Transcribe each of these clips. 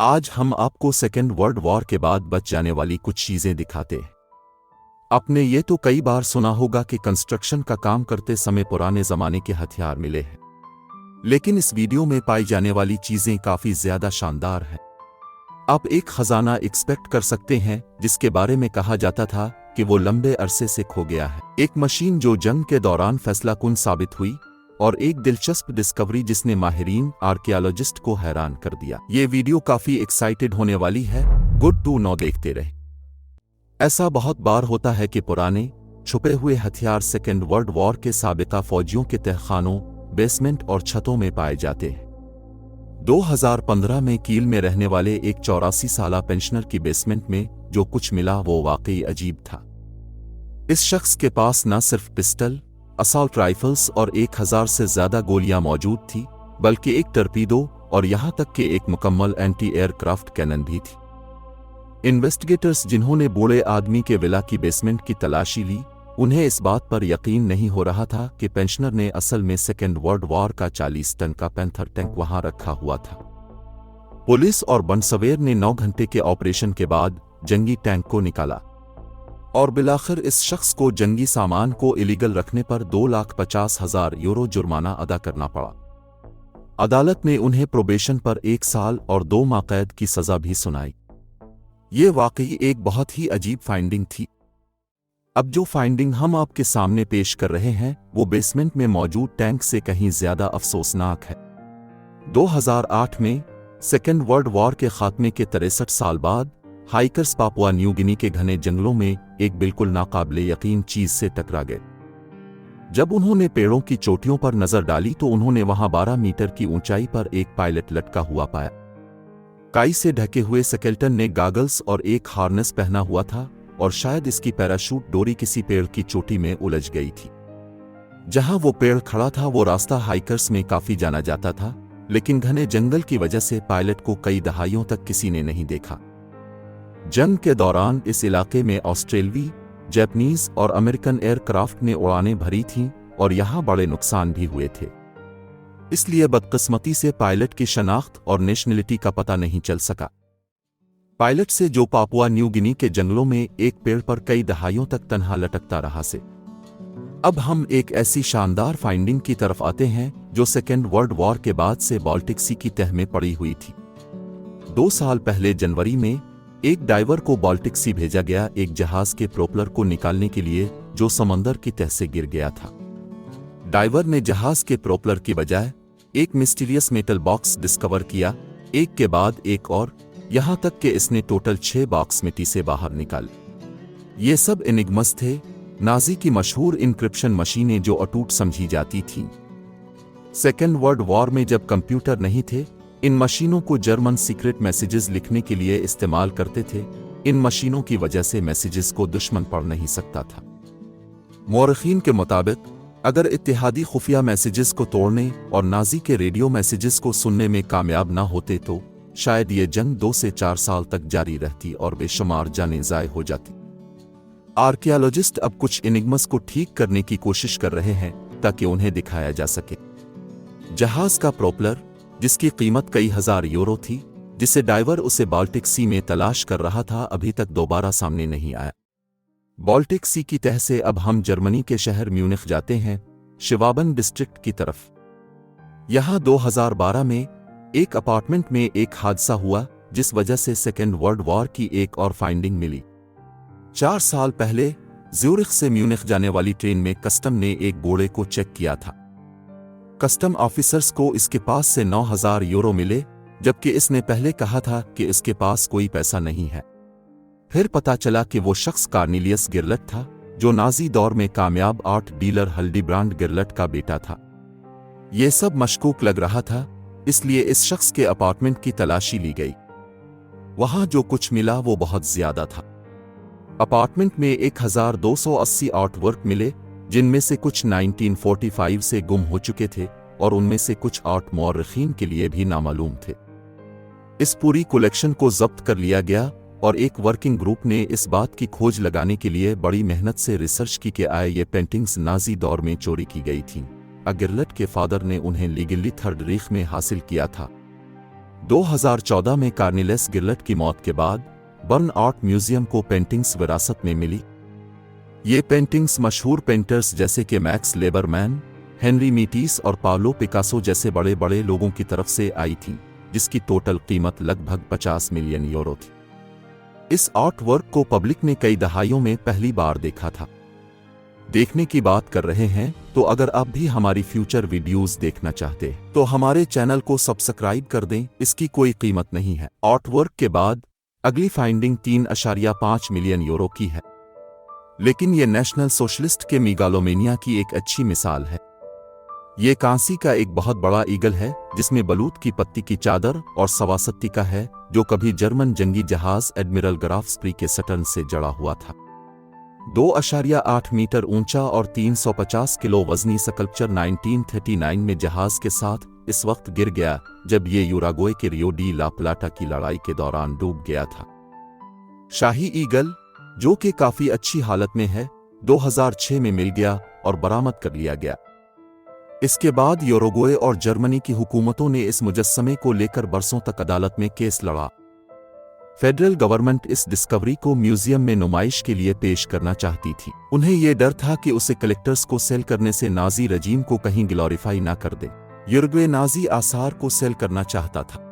आज हम आपको सेकेंड वर्ल्ड वॉर के बाद बच जाने वाली कुछ चीजें दिखाते हैं। आपने ये तो कई बार सुना होगा कि कंस्ट्रक्शन का काम करते समय पुराने जमाने के हथियार मिले हैं, लेकिन इस वीडियो में पाई जाने वाली चीजें काफी ज्यादा शानदार हैं। आप एक खजाना एक्सपेक्ट कर सकते हैं जिसके बारे में कहा जाता था कि वो लंबे अरसे से खो गया है। एक मशीन जो जंग के दौरान फैसलाकुन साबित हुई, और एक दिलचस्प डिस्कवरी जिसने माहिरीन आर्कियोलॉजिस्ट को हैरान कर दिया। ये वीडियो काफी एक्साइटेड होने वाली है। गुड टू नो, देखते रहे। ऐसा बहुत बार होता है कि पुराने छुपे हुए हथियार सेकेंड वर्ल्ड वॉर के साबिका फौजियों के तहखानों, बेसमेंट और छतों में पाए जाते हैं। 2015 में कील में रहने वाले एक 84 साला पेंशनर की बेसमेंट में जो कुछ मिला वो वाकई अजीब था। इस शख्स के पास न सिर्फ पिस्टल, असॉल्ट राइफल्स और 1000 से ज्यादा गोलियां मौजूद थी, बल्कि एक टर्पीडो और यहां तक कि एक मुकम्मल एंटी एयरक्राफ्ट कैनन भी थी। इन्वेस्टिगेटर्स जिन्होंने बूढ़े आदमी के विला की बेसमेंट की तलाशी ली, उन्हें इस बात पर यकीन नहीं हो रहा था कि पेंशनर ने असल में सेकेंड वर्ल्ड वॉर का 40 टन का पैंथर टैंक वहां रखा हुआ था। पुलिस और बनसवेर ने 9 घंटे के ऑपरेशन के बाद जंगी टैंक को निकाला और बिलाखिर इस शख्स को जंगी सामान को इलीगल रखने पर 2,50,000 यूरो जुर्माना अदा करना पड़ा। अदालत ने उन्हें प्रोबेशन पर 1 साल और 2 माह कैद की सजा भी सुनाई। ये वाकई एक बहुत ही अजीब फाइंडिंग थी। अब जो फाइंडिंग हम आपके सामने पेश कर रहे हैं वो बेसमेंट में मौजूद टैंक से कहीं ज्यादा अफसोसनाक है। 2008 में सेकेंड वर्ल्ड वॉर के खात्मे के 63 साल बाद हाइकर्स पापुआ न्यू गिनी के घने जंगलों में एक बिल्कुल नाकाबिले यकीन चीज से टकरा गए। जब उन्होंने पेड़ों की चोटियों पर नजर डाली तो उन्होंने वहां 12 मीटर की ऊंचाई पर एक पायलट लटका हुआ पाया। काई से ढके हुए स्केल्टन ने गॉगल्स और एक हार्नेस पहना हुआ था, और शायद इसकी पैराशूट डोरी किसी पेड़ की चोटी में उलझ गई थी। जहां वो पेड़ खड़ा था वो रास्ता हाइकर्स में काफी जाना जाता था, लेकिन घने जंगल की वजह से पायलट को कई दहाइयों तक किसी ने नहीं देखा। जंग के दौरान इस इलाके में ऑस्ट्रेलवी, जापानीज और अमेरिकन एयरक्राफ्ट ने उड़ानें भरी थीं और यहां बड़े नुकसान भी हुए थे। इसलिए बदकिस्मती से पायलट की शनाख्त और नेशनलिटी का पता नहीं चल सका। पायलट से जो पापुआ न्यू गिनी के जंगलों में एक पेड़ पर कई दहाइयों तक तन्हा लटकता रहा से। अब हम एक ऐसी शानदार फाइंडिंग की तरफ आते हैं जो सेकेंड वर्ल्ड वॉर के बाद से बाल्टिक सी की तह में पड़ी हुई थी। 2 साल पहले जनवरी में एक डाइवर को बाल्टिक सी भेजा गया एक जहाज के प्रोपलर को निकालने के लिए जो समंदर की तह से गिर गया था। डाइवर ने जहाज के प्रोपलर की बजाय एक मिस्टीरियस मेटल बॉक्स डिस्कवर किया, एक के बाद एक, और यहां तक कि इसने टोटल 6 बॉक्स मिट्टी से बाहर निकाले। ये सब एनिग्मस थे, नाजी की मशहूर इंक्रिप्शन मशीनें जो अटूट समझी जाती थीं। सेकेंड वर्ल्ड वॉर में जब कंप्यूटर नहीं थे, इन मशीनों को जर्मन सीक्रेट मैसेजेस लिखने के लिए इस्तेमाल करते थे। इन मशीनों की वजह से मैसेजेस को दुश्मन पढ़ नहीं सकता था। मौरखीन के मुताबिक अगर इत्तेहादी खुफिया मैसेजेस को तोड़ने और नाजी के रेडियो मैसेजेस को सुनने में कामयाब ना होते तो शायद ये जंग 2 से 4 साल तक जारी रहती और बेशुमार जानें ज़ाय हो जाती। आर्कियोलॉजिस्ट अब कुछ एनिग्मस को ठीक करने की कोशिश कर रहे हैं ताकि उन्हें दिखाया जा सके। जहाज का प्रोपलर, जिसकी कीमत कई हजार यूरो थी, जिसे डाइवर उसे बाल्टिक सी में तलाश कर रहा था, अभी तक दोबारा सामने नहीं आया। बाल्टिक सी की तह से अब हम जर्मनी के शहर म्यूनिख जाते हैं, शिवाबन डिस्ट्रिक्ट की तरफ। यहां 2012 में एक अपार्टमेंट में एक हादसा हुआ जिस वजह से सेकेंड वर्ल्ड वॉर की एक और फाइंडिंग मिली। 4 साल पहले ज्यूरिख से म्यूनिख जाने वाली ट्रेन में कस्टम ने एक घोड़े को चेक किया था। कस्टम ऑफिसर्स को इसके पास से 9,000 यूरो मिले, जबकि इसने पहले कहा था कि इसके पास कोई पैसा नहीं है। फिर पता चला कि वो शख्स कार्नेलियस गिरलट था, जो नाजी दौर में कामयाब आर्ट डीलर हल्डीब्रांड गिरलट का बेटा था। ये सब मशकूक लग रहा था, इसलिए इस शख्स के अपार्टमेंट की तलाशी ली गई। वहां जो कुछ मिला वो बहुत ज्यादा था। अपार्टमेंट में 1280 आर्ट वर्क मिले, जिनमें से कुछ 1945 से गुम हो चुके थे और उनमें से कुछ आर्ट मौरखीन के लिए भी नामालूम थे। इस पूरी कलेक्शन को जब्त कर लिया गया और एक वर्किंग ग्रुप ने इस बात की खोज लगाने के लिए बड़ी मेहनत से रिसर्च की कि आए ये पेंटिंग्स नाजी दौर में चोरी की गई थीं। गिरलट के फादर ने उन्हें लीगली थर्ड रीख में हासिल किया था। 2014 में कार्निलेस गिरलट की मौत के बाद बर्न आर्ट म्यूजियम को पेंटिंग्स विरासत में मिली। ये पेंटिंग्स मशहूर पेंटर्स जैसे कि मैक्स लेबरमैन, हेनरी मीटीस और पाब्लो पिकासो जैसे बड़े बड़े लोगों की तरफ से आई थी, जिसकी टोटल कीमत लगभग 50 मिलियन यूरो थी। इस आर्ट वर्क को पब्लिक ने कई दहाइयों में पहली बार देखा था। देखने की बात कर रहे हैं तो अगर आप भी हमारी फ्यूचर वीडियोस देखना चाहते हैं तो हमारे चैनल को सब्सक्राइब कर दें, इसकी कोई कीमत नहीं है। आर्ट वर्क के बाद अगली फाइंडिंग 3.5 मिलियन यूरो की है, लेकिन ये नेशनल सोशलिस्ट के मेगालोमेनिया की एक अच्छी मिसाल है। ये कांसी का एक बहुत बड़ा ईगल है जिसमें बलूत की पत्ती की चादर और सवासत्ती का है, जो कभी जर्मन जंगी जहाज एडमिरल ग्राफ स्प्री के सटर्न से जड़ा हुआ था। 2.8 मीटर ऊंचा और 350 किलो वजनी स्कल्पचर 1939 में जहाज के साथ इस वक्त गिर गया जब ये यूराग्वे के रियो डी ला प्लाटा की लड़ाई के दौरान डूब गया था। शाही ईगल, जो कि काफी अच्छी हालत में है, 2006 में मिल गया और बरामद कर लिया गया। इसके बाद यूराग्वे और जर्मनी की हुकूमतों ने इस मुजस्समे को लेकर बरसों तक अदालत में केस लड़ा। फेडरल गवर्नमेंट इस डिस्कवरी को म्यूजियम में नुमाइश के लिए पेश करना चाहती थी। उन्हें यह डर था कि उसे कलेक्टर्स को सेल करने से नाजी रजीम को कहीं ग्लोरीफाई ना कर दे। यूरुग्वे नाजी आसार को सेल करना चाहता था।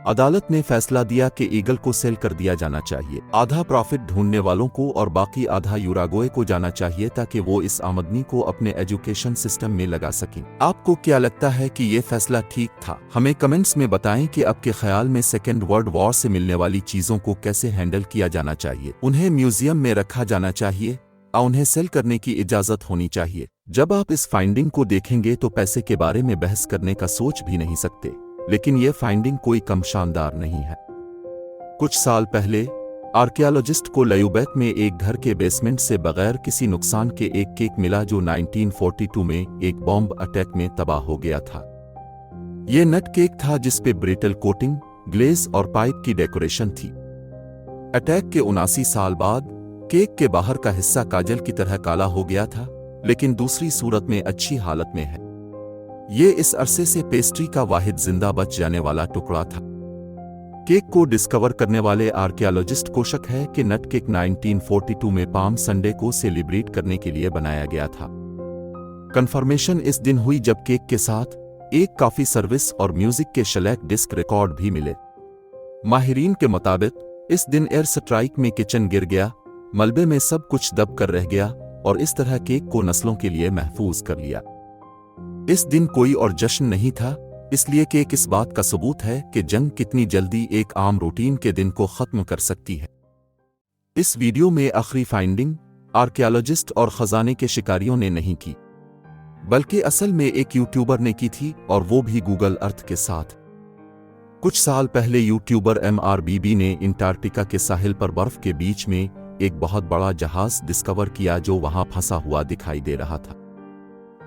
अदालत ने फैसला दिया कि ईगल को सेल कर दिया जाना चाहिए। आधा प्रॉफिट ढूंढने वालों को और बाकी आधा यूराग्वे को जाना चाहिए ताकि वो इस आमदनी को अपने एजुकेशन सिस्टम में लगा सकें। आपको क्या लगता है कि ये फैसला ठीक था? हमें कमेंट्स में बताएं कि आपके ख्याल में सेकेंड वर्ल्ड वॉर से मिलने वाली चीजों को कैसे हैंडल किया जाना चाहिए। उन्हें म्यूजियम में रखा जाना चाहिए या उन्हें सेल करने की इजाजत होनी चाहिए? जब आप इस फाइंडिंग को देखेंगे तो पैसे के बारे में बहस करने का सोच भी नहीं सकते, लेकिन यह फाइंडिंग कोई कम शानदार नहीं है। कुछ साल पहले आर्कियोलॉजिस्ट को लयूबेक में एक घर के बेसमेंट से बगैर किसी नुकसान के एक केक मिला जो 1942 में एक बॉम्ब अटैक में तबाह हो गया था। यह नट केक था जिस पे ब्रिटल कोटिंग, ग्लेज और पाइप की डेकोरेशन थी। अटैक के 79 साल बाद केक के बाहर का हिस्सा काजल की तरह काला हो गया था, लेकिन दूसरी सूरत में अच्छी हालत में है। ये इस अरसे से पेस्ट्री का वाहिद जिंदा बच जाने वाला टुकड़ा था। केक को डिस्कवर करने वाले आर्कियोलॉजिस्ट को शक है कि नट केक 1942 में पाम संडे को सेलिब्रेट करने के लिए बनाया गया था। कंफर्मेशन इस दिन हुई जब केक के साथ एक काफी सर्विस और म्यूजिक के शलैक डिस्क रिकॉर्ड भी मिले। माहिरीन के मुताबिक इस दिन एयर स्ट्राइक में किचन गिर गया, मलबे में सब कुछ दब कर रह गया और इस तरह केक को नस्लों के लिए महफूज कर लिया। इस दिन कोई और जश्न नहीं था, इसलिए केक इस बात का सबूत है कि जंग कितनी जल्दी एक आम रूटीन के दिन को खत्म कर सकती है। इस वीडियो में आखिरी फाइंडिंग आर्कियोलॉजिस्ट और खजाने के शिकारियों ने नहीं की, बल्कि असल में एक यूट्यूबर ने की थी, और वो भी गूगल अर्थ के साथ। कुछ साल पहले यूट्यूबर MRBB ने अंटार्कटिका के साहिल पर बर्फ के बीच में एक बहुत बड़ा जहाज डिस्कवर किया जो वहां फंसा हुआ दिखाई दे रहा था।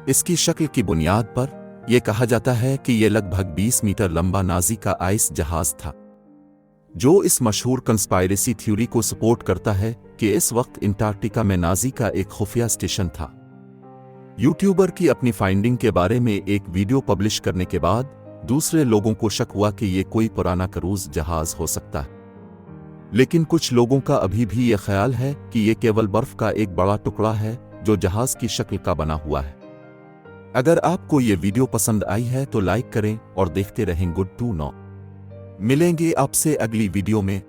इसकी शक्ल की बुनियाद पर यह कहा जाता है कि यह लगभग 20 मीटर लंबा नाजी का आइस जहाज था, जो इस मशहूर कंस्पायरेसी थ्योरी को सपोर्ट करता है कि इस वक्त अंटार्कटिका में नाजी का एक खुफिया स्टेशन था। यूट्यूबर की अपनी फाइंडिंग के बारे में एक वीडियो पब्लिश करने के बाद दूसरे लोगों को शक हुआ कि यह कोई पुराना क्रूज जहाज हो सकता है, लेकिन कुछ लोगों का अभी भी यह ख्याल है कि यह केवल बर्फ का एक बड़ा टुकड़ा है जो जहाज की शक्ल का बना हुआ है। अगर आपको ये वीडियो पसंद आई है तो लाइक करें और देखते रहें गुड टू नो। मिलेंगे आपसे अगली वीडियो में।